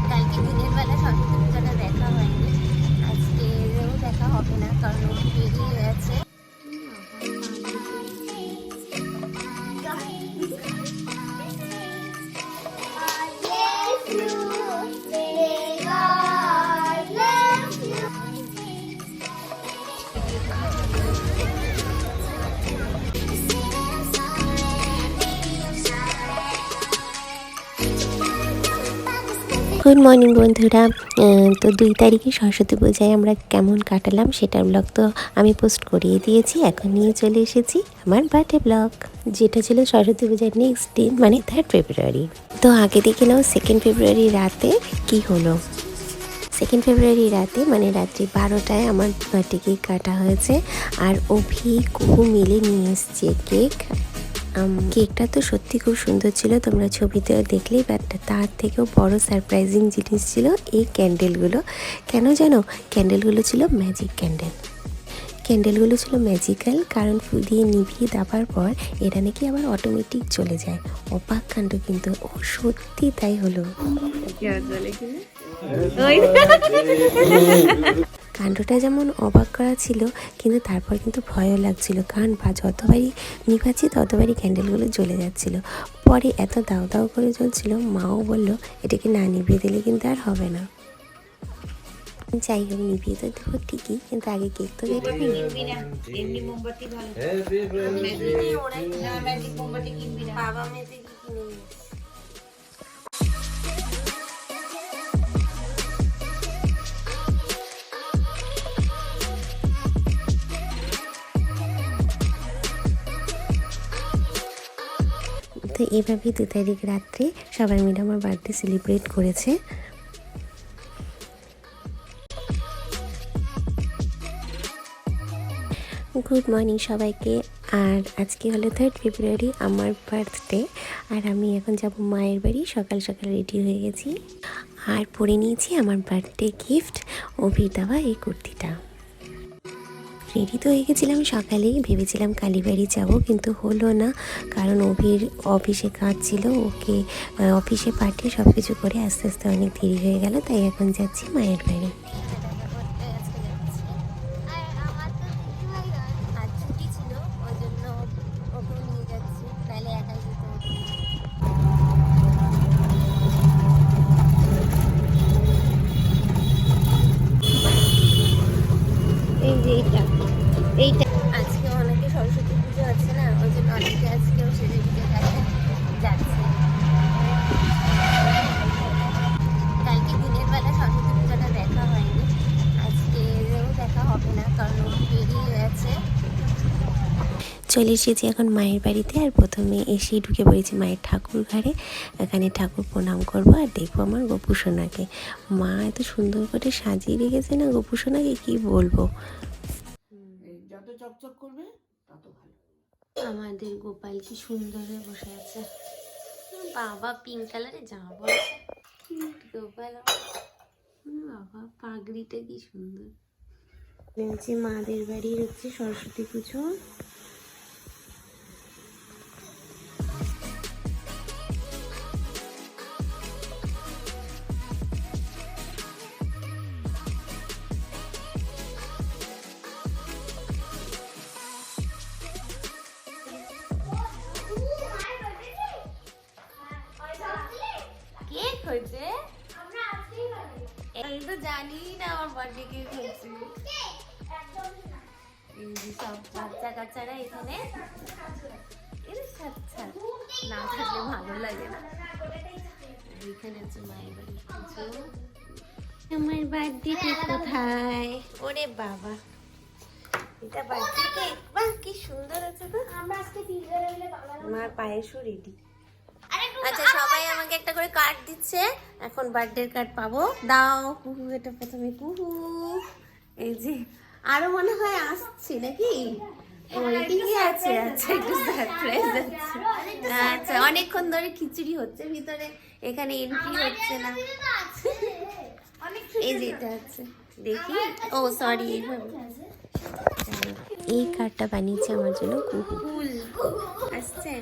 কালকে দিনের বেলা সরস্বতী পূজাটা দেখা হয়নি, আজকে দেখা হবে না কারণ ও বেরিয়ে গেছে। গুড মর্নিং বন্ধুরা। তো 2 তারিখে সরস্বতী পূজায় আমরা কেমন কাটালাম সেটার ব্লগ তো আমি পোস্ট করিয়ে দিয়েছি। এখন নিয়ে চলে এসেছি আমার বার্থডে ব্লগ, যেটা ছিল সরস্বতী পূজার নেক্সট দিন, মানে 3 ফেব্রুয়ারি। তো আগে দেখে নাও 2 ফেব্রুয়ারি রাতে কি হলো। 2 ফেব্রুয়ারি রাতে মানে রাত্রি 12টায় আমার বার্থডে কেক কাটা হয়েছে, আর অভি কুহু মিলে নিয়ে এসছে কেক। কেকটা তো সত্যি খুব সুন্দর ছিল, তোমরা ছবিতে দেখলেই। বাট তার থেকেও বড় সারপ্রাইজিং জিনিস ছিল এই ক্যান্ডেলগুলো। কেন জানো? ক্যান্ডেলগুলো ছিল ম্যাজিক ক্যান্ডেল। ক্যান্ডেলগুলো ছিল ম্যাজিক্যাল, কারণ ফু দিয়ে নিভিয়ে দেওয়ার পর এটা নাকি আবার অটোমেটিক চলে যায়। অবাক কাণ্ড, কিন্তু ও সত্যি তাই হলো। কাণ্ডটা যেমন অবাক করা ছিল, কিন্তু তারপর কিন্তু ভয়ও লাগছিল, কারণ যতবারই নিভাচ্ছি ততবারই ক্যান্ডেলগুলো জ্বলে যাচ্ছিল। পরে এত দাও দাও করে জ্বলছিল, মাও বলল এটাকে না নিভিয়ে দিলে কিন্তু আর হবে না। যাই হোক, নিভিয়ে তো দেবো ঠিকই, কিন্তু আগে কেক তো কেটে নিই। বাবা মেয়েতে কি কিনে তো এভাবেই 2 তারিখ রাত্রে সবাই মিলে আমার বার্থডে সেলিব্রেট করেছে। গুড মর্নিং সবাইকে। আর আজকে হলো 3 ফেব্রুয়ারি, আমার বার্থডে। আর আমি এখন যাব মায়ের বাড়ি। সকাল সকাল রেডি হয়ে গেছি আর পরে নিয়েছি আমার বার্থডে গিফট, অভির দেওয়া এই কুর্তিটা। রেডি তো হয়ে গেছিলাম সকালেই, ভেবেছিলাম কালীবাড়ি যাব, কিন্তু হলো না, কারণ অভির অফিসে কাজ ছিল। ওকে অফিসে পাঠিয়ে সব কিছু করে আস্তে আস্তে অনেক দেরি হয়ে গেল, তাই এখন যাচ্ছি মায়ের বাড়ি। এইটা আজকে অনেকে সরস্বতী পুজো আছে না, ওই জন্য অনেকে আজকেও সেজে গুজে যাচ্ছে। কালকে দিনের বেলা সরস্বতী পূজাটা দেখা হয়নি, আজকে দেখা হবে না কারণ ও বেরিয়ে গেছে। চলে এসেছি এখন মায়ের বাড়িতে, আর প্রথমে এসেই ঢুকে পড়েছি মায়ের ঠাকুর ঘরে। এখানে ঠাকুর প্রণাম করবো আর দেখবো আমার গোপু সোনাকে। মা এত সুন্দর করে সাজিয়ে রেখেছে না গোপু সোনাকে, কি বলবো। যত চকচক করবে তত ভালো। আমাদের গোপাল কি সুন্দর হয়ে বসে আছে। বাবা পিঙ্ক কালারে জামা পরেছে, গোপাল বাবা পাগড়িটা কি সুন্দর। হচ্ছে মাদের বাড়ির হচ্ছে সরস্বতী পুজো। কেক হয়েছে, আমি তো জানি না আমার বার্থডে কেক হয়েছে। সব বাচ্চা কাচ্চারা এখানে না থাকলে ভালো লাগে না। এখানে হচ্ছে মায়ের বাড়ি পুজো। আমার বার্থডে কেক কোথায়? ওরে বাবা, এটা বার্থডে কেক, বাহ কি সুন্দর আছে তো। আমার পায়েসও রেডি। আচ্ছা, সবাই আমাকে একটা করে কার্ড দিচ্ছে, এখন বার্থডে কার্ড পাবো। দাও কুহু, এটা প্রথমে কুহু। এই যে আরো মনে হয় আসছে নাকি? কি আছে? আচ্ছা, একটু সারপ্রাইজ আছে। আচ্ছা, অনেকক্ষণ ধরে খিচুড়ি হচ্ছে ভিতরে, এখানে এন্ট্রি হচ্ছে না। এই যে এটা আছে, দেখি। ও সরি, এই কার্ডটা বানিয়েছে আমার জন্য কুহু। ফুল আসছে।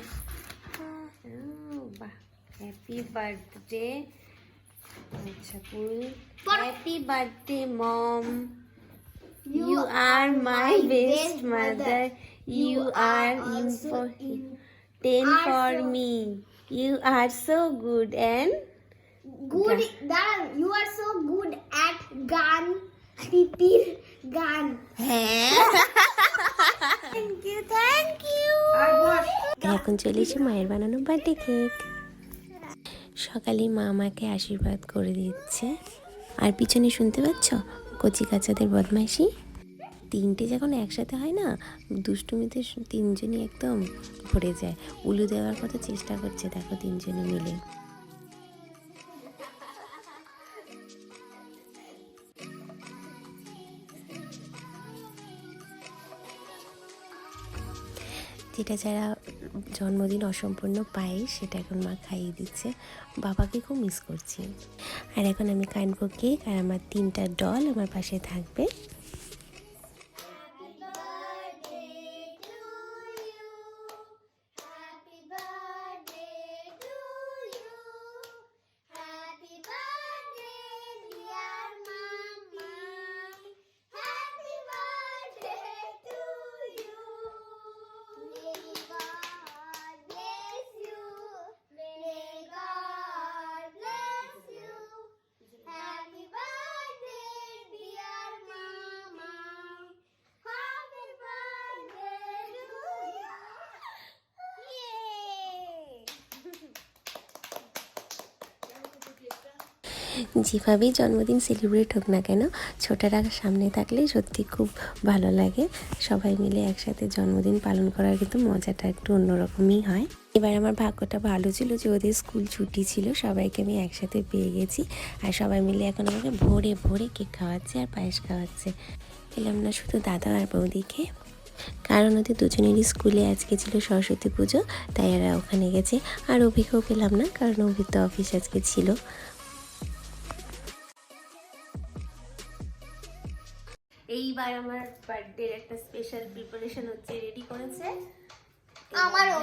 বাহ, হ্যাপি বার্থডে। আচ্ছা ফুল, happy birthday mom, you are my best mother, you are important for me, you are so good and Good, you are so good at গান, তিতির গান। thank you এখন চলে এসে মায়ের বানানো বার্থডে কেক। সকালে মা আমাকে আশীর্বাদ করে দিচ্ছে, আর পিছনে শুনতে পাচ্ছ কচি কাচাদের বদমাইশি। তিনটে যখন একসাথে হয় না, দুষ্টুমিতে তিনজনই একদম ভরে যায়। উলু দেওয়ার কথা চেষ্টা করছে, দেখো তিনজনে মিলে। যেটা যারা জন্মদিন অসম্পূর্ণ পায় সেটা এখন মা খাইয়ে দিচ্ছে। বাবাকে খুব মিস করছি। আর এখন আমি কাটবো কেক, আর আমার 3টা ডল আমার পাশে থাকবে। যেভাবেই জন্মদিন সেলিব্রেট হোক না কেন, ছোটরা সামনে থাকলে সত্যি খুব ভালো লাগে। সবাই মিলে একসাথে জন্মদিন পালন করার কিন্তু মজাটা একটু অন্যরকমই হয়। এবার আমার ভাগ্যটা ভালো ছিল যে ওদের স্কুল ছুটি ছিল, সবাইকে আমি একসাথে পেয়ে গেছি। আর সবাই মিলে এখন আমাকে ভোরে ভোরে কেক খাওয়াচ্ছে আর পায়েস খাওয়াচ্ছে। পেলাম না শুধু দাদা আর বৌদিকে, কারণ ওদের দুজনেরই স্কুলে আজকে ছিল সরস্বতী পুজো, তাই এরা ওখানে গেছে। আর অভিকেও পেলাম না, কারণ অভি তো অফিস আজকে ছিল। এইবার আমার বার্থডের একটা স্পেশাল প্রিপারেশন হচ্ছে, রেডি করেছে। আমারও,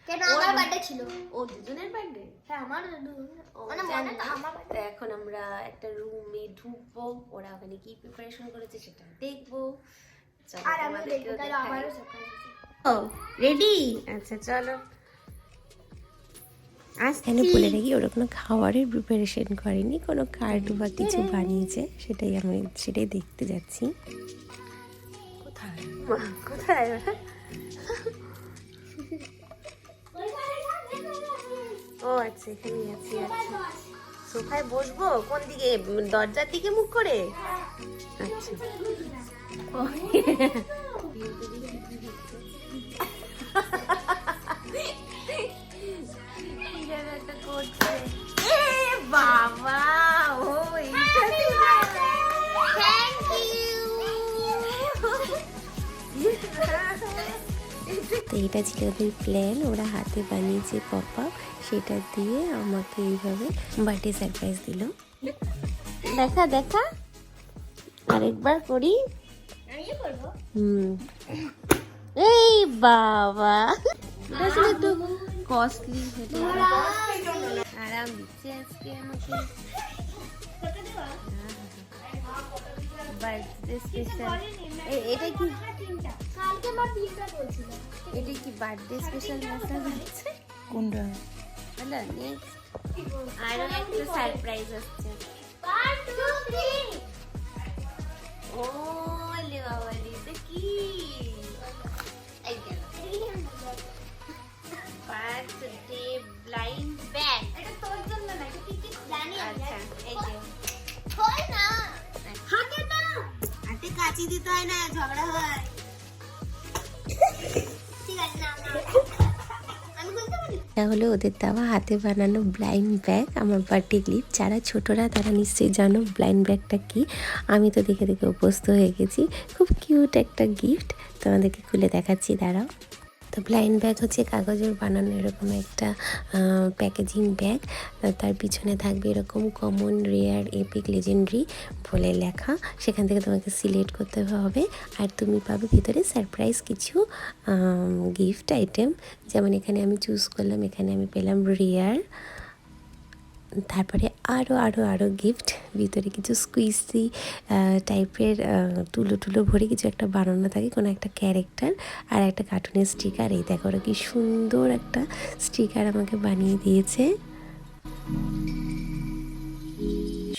কেন আমার বার্থডে ছিল। ও দুজনের বার্থডে? হ্যাঁ আমার মানে মনে তো আমার birthday। এখন আমরা একটা রুমে ঢুকবো, ওরা ওখানে কি প্রিপারেশন করেছে সেটা দেখবো। চলো আর আমি দেখবো, তোমাদেরকেও তাহলে দেখাই। আমারও সারপ্রাইজ আছে। ও রেডি? আচ্ছা চলো। এখানে বলে রাখি, ওরা কোনো খাবারের প্রিপারেশন করেনি, কোনো কার্ড বা কিছু বানিয়েছে, সেটাই দেখতে যাচ্ছি। কোথায় কোথায় ওরা? ও আচ্ছা এখানেই আছি। আচ্ছা সোফায় বসবো কোন দিকে? দরজার দিকে মুখ করে? আচ্ছা ও, একটা করছে। এ বাবা, ও থ্যাংক ইউ। তো এটা ছিল ওদের প্ল্যান, ওরা হাতে বানিয়েছে পপ আপ, সেটা দিয়ে আমাকে এইভাবে বার্থডে সারপ্রাইজ দিল। দেখা দেখা আরেকবার করি। আমিও করবো। এই বাবা, এটা আসলে একটু কস্টলি, আরাম দিচ্ছে আজকে আমাকে। Birthday special. এটা কি? কালকে আমার বিয়েটা বলছিল। এটা কি বার্থডে স্পেশাল মেসেজ আছে? কোনটা? হ্যালো নেক্সট আরো একটা সারপ্রাইজ আসছে। 1 2 3 ও লে বাবা, এটা কি? এই গেল বার্থডে ব্লাইন্ড ব্যাগ। এটা তোর জন্য না, এটা কি জানি আমি। আচ্ছা এই যে হয় না, হাতে না, হাতে কাঁচি দিতে হয় না, ঝগড়া হয়। ঠিক আছে না আমি বলতে পারি। এটা হলো ওদের দেওয়া হাতে বানানো ব্লাইন্ড ব্যাগ, আমার বার্থডে গিফট। যারা ছোটরা তারা নিশ্চয়ই জানো ব্লাইন্ড ব্যাগটা কি। আমি তো দেখে দেখে অভ্যস্ত হয়ে গেছি। খুব কিউট একটা গিফট, তোমাদেরকে খুলে দেখাচ্ছি, দাঁড়াও। তো ব্লাইন্ড ব্যাগ হচ্ছে কাগজের বানানো এরকম একটা প্যাকেজিং ব্যাগ। তার পিছনে থাকবে এরকম কমন, রেয়ার, এপিক, লেজেন্ডারি বলে লেখা। সেখান থেকে তোমাকে সিলেক্ট করতে হবে আর তুমি পাবে ভিতরে সারপ্রাইজ কিছু গিফট আইটেম। যেমন এখানে আমি চুজ করলাম, এখানে আমি পেলাম রেয়ার, তারপরে আরও গিফট। ভিতরে কিছু স্কুইজি টাইপের তুলো ভরে কিছু একটা বানানো থাকে, কোনো একটা ক্যারেক্টার আর একটা কার্টুনের স্টিকার। এই দেখো ওরা কি সুন্দর একটা স্টিকার আমাকে বানিয়ে দিয়েছে,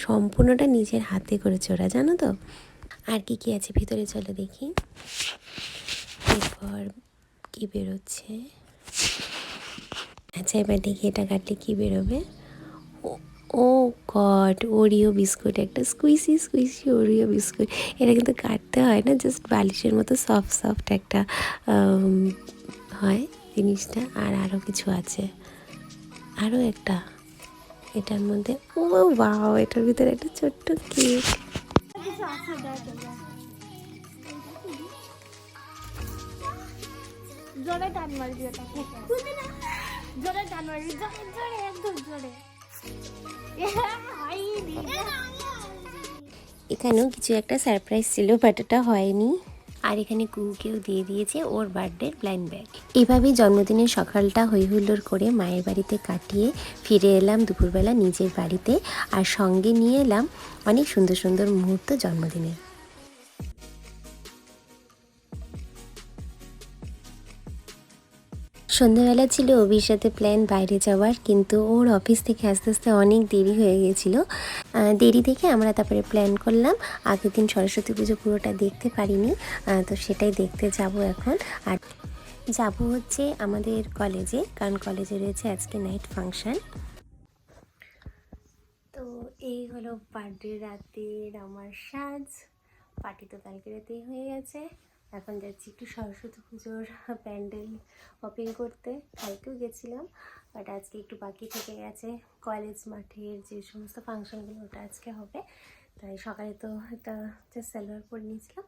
সম্পূর্ণটা নিজের হাতে করেছে ওরা, জানো তো। আর কি কি আছে ভিতরে চলো দেখি। এরপর কি বেরোচ্ছে, আচ্ছা এবার দেখি এটা কাটলে কি বেরোবে। ও গড, ওরিও বিস্কুট, একটা স্কুইসি ওরিও বিস্কুট। এটা কিন্তু কাটতে হয় না, জাস্ট বালিশের মতো সফট একটা হয় জিনিসটা। আর আরও কিছু আছে, আরও একটা এটার মধ্যে, ও বাও, এটার ভিতরে একটা ছোট্ট কেক। কিছু আছে দেখো, জোরে টান মারবি ওটা, জোরে টান মারবি, জোরে একদম জোরে। এখানেও কিছু একটা সারপ্রাইজ ছিল বাট এটা হয়নি। আর এখানে কুকেও দিয়ে দিয়েছে ওর বার্থডে ব্লাইন্ড ব্যাগ। এভাবেই জন্মদিনের সকালটা হইহুল্লোড় করে মায়ের বাড়িতে কাটিয়ে ফিরে এলাম দুপুরবেলা নিজের বাড়িতে। আর সঙ্গে নিয়ে এলাম অনেক সুন্দর সুন্দর মুহূর্ত জন্মদিনের। সন্ধ্যাবেলা ছিল অভির সাথে প্ল্যান বাইরে যাওয়ার, কিন্তু ওর অফিস থেকে আস্তে আস্তে অনেক দেরি হয়ে গেছিলো। দেরি দেখে আমরা তারপরে প্ল্যান করলাম, আগের দিন সরস্বতী পুজো পুরোটা দেখতে পারিনি, তো সেটাই দেখতে যাব এখন। আর যাব হচ্ছে আমাদের কলেজে, কারণ কলেজে রয়েছে আজকে নাইট ফাংশন। তো এই হলো বার্থডে রাতের আমার সাজ। পার্টি তো কালকে রাতেই হয়ে গেছে, এখন যাচ্ছি একটু সরস্বতী পুজোর প্যান্ডেল হপিং করতে। কালকেও গেছিলাম বাট আজকে একটু বাকি থেকে গেছে। কলেজ মাঠের যে সমস্ত ফাংশনগুলো ওটা আজকে হবে, তাই সকালে তো একটা জাস্ট সালোয়ার পরে নিয়েছিলাম,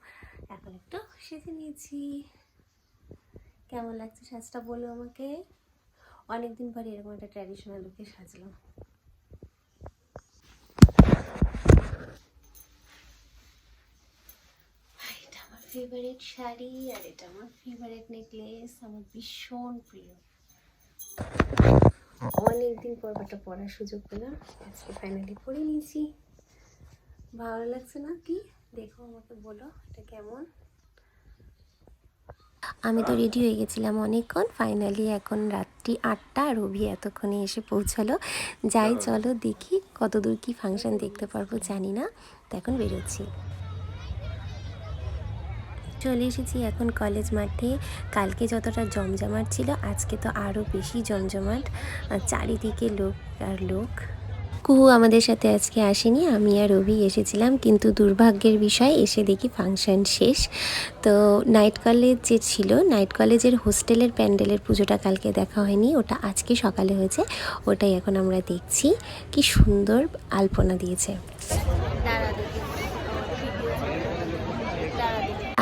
এখন একটু সেজে নিয়েছি। কেমন লাগছে সাজটা বলো আমাকে। অনেকদিন পরে এরকম একটা ট্র্যাডিশনাল লুকে সাজলাম। ফেভারিট শাড়ি আর এটা আমার ফেভারিট নেকলেস, আমার ভীষণ প্রিয়। অনেকদিন পর একটা পরার সুযোগ পেলাম, আজকে ফাইনালি পরে নিয়েছি। ভালো লাগছে না কি? দেখো আমাকে বলো এটা কেমন। আমি তো রেডি হয়ে গেছিলাম অনেকক্ষণ, ফাইনালি এখন রাত্রি 8টা, আর অভি এতক্ষণে এসে পৌঁছালো। যাই চলো দেখি কতদূর কি ফাংশন দেখতে পারবো জানি না, তো এখন বেরোচ্ছি। চলে এসেছি এখন কলেজ মাঠে। কালকে যতটা জমজমাট ছিল আজকে তো আরও বেশি জমজমাট, চারিদিকে লোক আর লোক। কুহু আমাদের সাথে আজকে আসেনি, আমি আর রবি এসেছিলাম, কিন্তু দুর্ভাগ্যের বিষয় এসে দেখি ফাংশন শেষ। তো নাইট কলেজ যে ছিল, নাইট কলেজের হোস্টেলের প্যান্ডেলের পুজোটা কালকে দেখা হয়নি, ওটা আজকে সকালে হয়েছে, ওটাই এখন আমরা দেখছি। কি সুন্দর আলপনা দিয়েছে।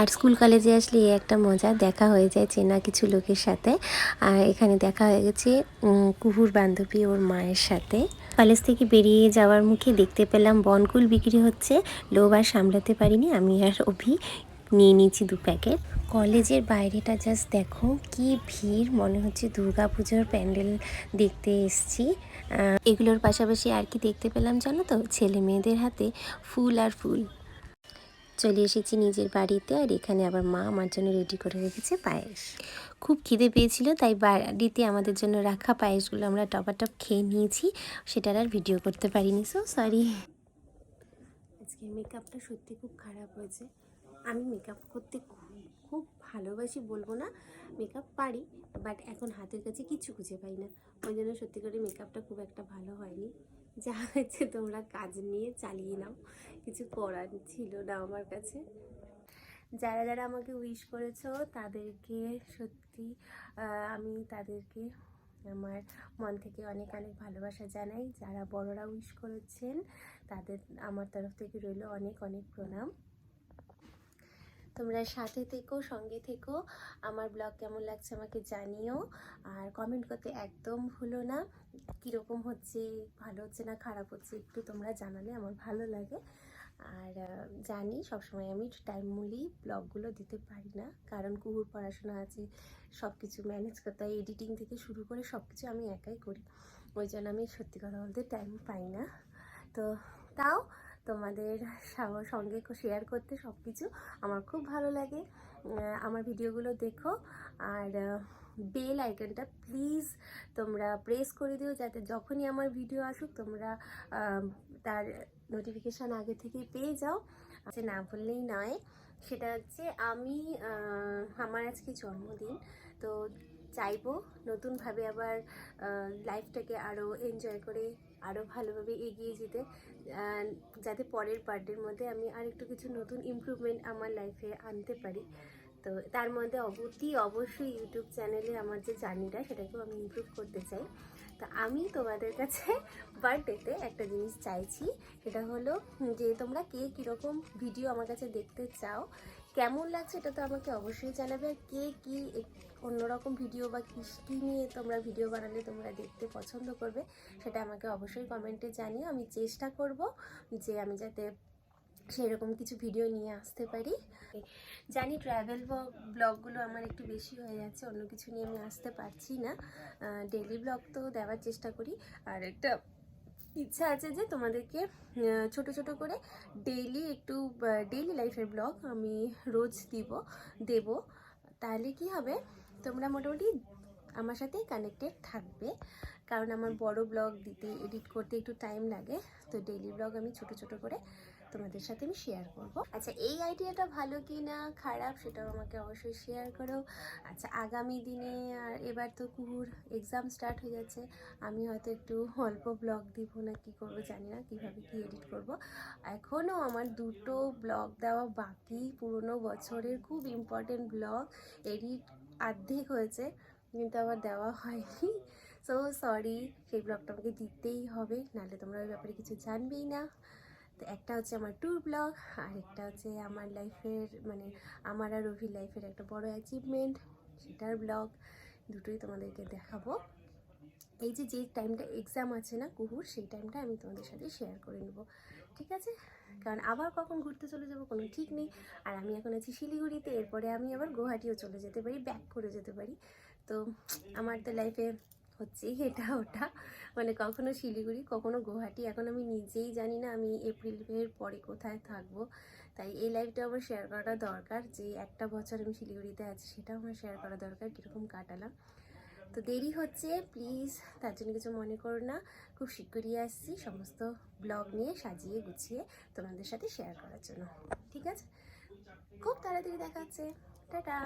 আর স্কুল কলেজে আসলে এই একটা মজা, দেখা হয়ে যায় চেনা কিছু লোকের সাথে। আর এখানে দেখা হয়ে গেছে কুহুর বান্ধবী ওর মায়ের সাথে। কলেজ থেকে বেরিয়ে যাওয়ার মুখে দেখতে পেলাম বনকুল বিক্রি হচ্ছে, লোভ আর সামলাতে পারিনি, আমি আর অভি নিয়ে নিয়েছি 2 প্যাকেট। কলেজের বাইরেটা জাস্ট দেখো কি ভিড়, মনে হচ্ছে দুর্গা পুজোর প্যান্ডেল দেখতে এসছি। এগুলোর পাশাপাশি আর কি দেখতে পেলাম জানো তো, ছেলে মেয়েদের হাতে ফুল আর ফুল। চলে এসেছি নিজের বাড়িতে, আর এখানে আবার মা আমার জন্য রেডি করে রেখেছে পায়েস। খুব খিদে পেয়েছিল, তাই বাড়িতে আমাদের জন্য রাখা পায়েসগুলো আমরা টপাটপ খেয়ে নিয়েছি, সেটার আর ভিডিও করতে পারিনি, সো সরি। আজকের মেকআপটা সত্যি খুব খারাপ হয়েছে। আমি মেকআপ করতে খুব ভালোবাসি বলবো না, মেকআপ পারি, বাট এখন হাতের কাছে কিছু খুঁজে পাই না, ওই জন্য সত্যি করে মেকআপটা খুব একটা ভালো হয়নি। যা হয়েছে তোমরা কাজ নিয়ে চালিয়ে নাও, কিছু করার ছিল না আমার কাছে। যারা যারা আমাকে উইশ করেছো তাদেরকে সত্যি আমি তাদেরকে আমার মন থেকে অনেক অনেক ভালোবাসা জানাই। যারা বড়রা উইশ করেছেন তাদের আমার তরফ থেকে রইল অনেক অনেক প্রণাম। তোমরা সাথে থেকো, সঙ্গে থেকো। আমার ব্লগ কেমন লাগছে আমাকে জানিও, আর কমেন্ট করতে একদম ভুলো না। কীরকম হচ্ছে, ভালো হচ্ছে না খারাপ হচ্ছে, একটু তোমরা জানালে আমার ভালো লাগে। আর জানি সবসময় আমি টাইমলি ব্লগগুলো দিতে পারি না, কারণ কুহুর পড়াশোনা আছে, সব কিছু ম্যানেজ করতে হয়, এডিটিং থেকে শুরু করে সব কিছু আমি একাই করি, ওই জন্য আমি সত্যি কথা বলতে টাইম পাই না। তো তাও তোমাদের সঙ্গে শেয়ার করতে সব কিছু আমার খুব ভালো লাগে। আমার ভিডিওগুলো দেখো, আর বেল আইকনটা প্লিজ তোমরা প্রেস করে দিও, যাতে যখনই আমার ভিডিও আসুক তোমরা তার নোটিফিকেশান আগে থেকেই পেয়ে যাও। আচ্ছা, না বললেই নয়, সেটা হচ্ছে আমার আজকে জন্মদিন, তো চাইবো নতুনভাবে আবার লাইফটাকে আরও এনজয় করে আরও ভালোভাবে এগিয়ে যেতে, যাতে পরের বার্থডের মধ্যে আমি আরেকটু কিছু নতুন ইমপ্রুভমেন্ট আমার লাইফে আনতে পারি। তো তার মধ্যে অবশ্যই ইউটিউব চ্যানেলে আমার যে জার্নিটা সেটাকেও আমি ইমপ্রুভ করতে চাই। তো আমি তোমাদের কাছে বার্থডেতে একটা জিনিস চাইছি, সেটা হলো যে তোমরা কে কীরকম ভিডিও আমার কাছে দেখতে চাও, কেমন লাগছে এটা তো আমাকে অবশ্যই জানাবে। আর কে কী অন্যরকম ভিডিও বা কী নিয়ে তোমরা ভিডিও বানালে তোমরা দেখতে পছন্দ করবে, সেটা আমাকে অবশ্যই কমেন্টে জানিও। আমি চেষ্টা করব যে আমি যাতে সেরকম কিছু ভিডিও নিয়ে আসতে পারি। জানি ট্র্যাভেল ব্লগগুলো আমার একটু বেশি হয়ে যাচ্ছে, অন্য কিছু নিয়ে আমি আসতে পারছি না। ডেইলি ব্লগ তো দেওয়ার চেষ্টা করি, আর একটা ইচ্ছা আছে যে তোমাদেরকে ছোট ছোট করে ডেইলি লাইফের ব্লগ আমি রোজ দেব। তাহলে কি হবে, তোমরা মোটামুটি আমার সাথেই কানেক্টেড থাকবে, কারণ আমার বড় ব্লগ দিতে এডিট করতে একটু টাইম লাগে। তো ডেইলি ব্লগ আমি ছোট ছোট করে তোমাদের সাথে আমি শেয়ার করব। আচ্ছা, এই আইডিয়াটা ভালো কি না খারাপ সেটাও আমাকে অবশ্যই শেয়ার করো। আচ্ছা, আগামী দিনে আর এবার তো কুহুর এক্সাম স্টার্ট হয়ে যাচ্ছে, আমি হয়তো একটু অল্প ব্লগ দিব না, কি করব জানি না, কিভাবে কি এডিট করব। এখনও আমার 2টো ব্লগ দেওয়া বাকি, পুরনো বছরের খুব ইম্পর্টেন্ট ব্লগ এডিট অর্ধেক হয়েছে কিন্তু আবার দেওয়া হয়নি। সো সরি, সেই ব্লগটা আমাকে দিতেই হবে, নাহলে তোমরা ওই ব্যাপারে কিছু জানবেই না। তো একটা হচ্ছে আমার ট্যুর ব্লগ, আর একটা হচ্ছে আমার লাইফের আমার আর রভির লাইফের একটা বড় অ্যাচিভমেন্ট, সেটার ব্লগ। দুটোই তোমাদেরকে দেখাবো। এই যে টাইমটা এক্সাম আছে না কুহুর, সেই টাইমটা আমি তোমাদের সাথে শেয়ার করে নেব, ঠিক আছে? কারণ আবার কখন ঘুরতে চলে যাব কোনো ঠিক নেই। আর আমি এখন আছি শিলিগুড়িতে, এরপরে আমি আবার গুয়াহাটিও চলে যেতে পারি, ব্যাক করে যেতে পারি। তো আমার তো লাইফে হচ্ছে এটা ওটা, কখনো শিলিগুড়ি কখনো গুয়াহাটি, এখন আমি নিজেই জানি না আমি এপ্রিলের পরে কোথায় থাকবো। তাই এই লাইফটা আমার শেয়ার করাটা দরকার, যে একটা বছর আমি শিলিগুড়িতে আছি সেটাও আমার শেয়ার করা দরকার, কীরকম কাটালাম। তো দেরি হচ্ছে, প্লিজ তার জন্য কিছু মনে করো না। খুব শীঘ্রই আসছি সমস্ত ব্লগ নিয়ে সাজিয়ে গুছিয়ে তোমাদের সাথে শেয়ার করার জন্য, ঠিক আছে? খুব তাড়াতাড়ি দেখা হচ্ছে, টাটা।